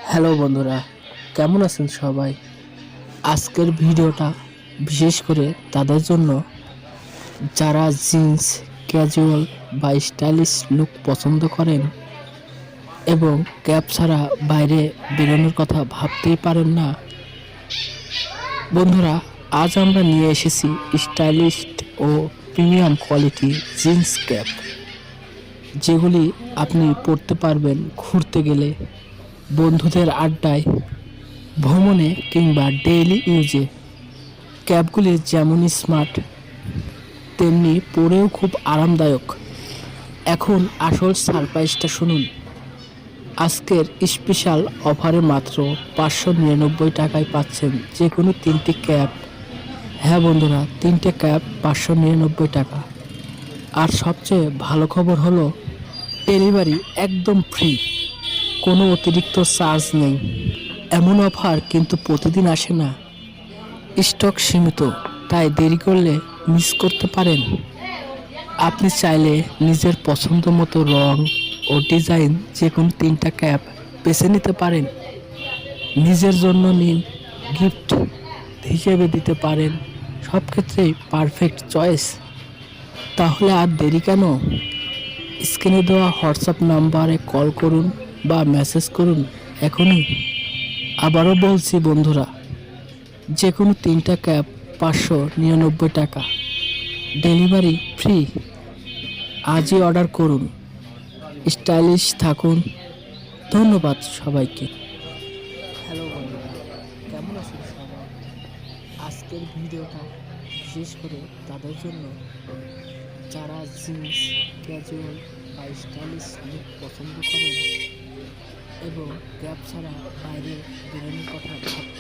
Hello বন্ধুরা, কেমন আছেন সবাই? আজকের ভিডিওটা বিশেষ করে তাদের জন্য যারা জিন্স, ক্যাজুয়াল বা স্টাইলিশ লুক পছন্দ করেন এবং ক্যাপ ছাড়া বাইরে বেরোনোর কথা ভাবতেই পারেন না। বন্ধুরা, আজ আমরা নিয়ে এসেছি স্টাইলিশ ও প্রিমিয়াম কোয়ালিটি জিন্স ক্যাপ, যেগুলি আপনি পরতে পারবেন ঘুরতে গেলে, বন্ধুদের আড্ডায়, ভ্রমণে কিংবা ডেইলি ইউজে। ক্যাপগুলি যেমন স্মার্ট তেমনি পরেও খুব আরামদায়ক। এখন আসল সারপ্রাইজটা শুনুন। আজকের স্পেশাল অফারে মাত্র 599 টাকায় পাচ্ছেন যে কোনো 3টি ক্যাপ। হ্যাঁ বন্ধুরা, 3টে ক্যাপ 599 টাকা। আর সবচেয়ে ভালো খবর হলো ডেলিভারি একদম ফ্রি, কোনো অতিরিক্ত চার্জ নেই। এমন অফার কিন্তু প্রতিদিন আসে না, স্টক সীমিত, তাই দেরি করলে মিস করতে পারেন। আপনি চাইলে নিজের পছন্দ মতো রং ও ডিজাইন যে কোনো 3টা ক্যাপ বেছে নিতে পারেন। নিজের জন্য নিন, গিফট হিসেবে দিতে পারেন, সব ক্ষেত্রেই পারফেক্ট চয়েস। তাহলে আর দেরি কেন? স্ক্রিনে দেওয়া হোয়াটসঅ্যাপ নাম্বারে কল করুন বা মেসেজ করুন এখনই। আবারও বলছি বন্ধুরা, যে কোনো 3টা ক্যাপ 599 টাকা, ডেলিভারি ফ্রি। আজই অর্ডার করুন, স্টাইলিশ থাকুন। ধন্যবাদ সবাইকে। হ্যালো বন্ধুরা, কেমন আছেন সবাই? আজকের ভিডিওটা বিশেষ করে তাদের জন্য যারা জিন্স, ক্যাজুয়াল বা স্টাইলিশ লুক পছন্দ করেন এবং ক্যাপ ছাড়া বাইরে বেরোনোর কথা ভাবতে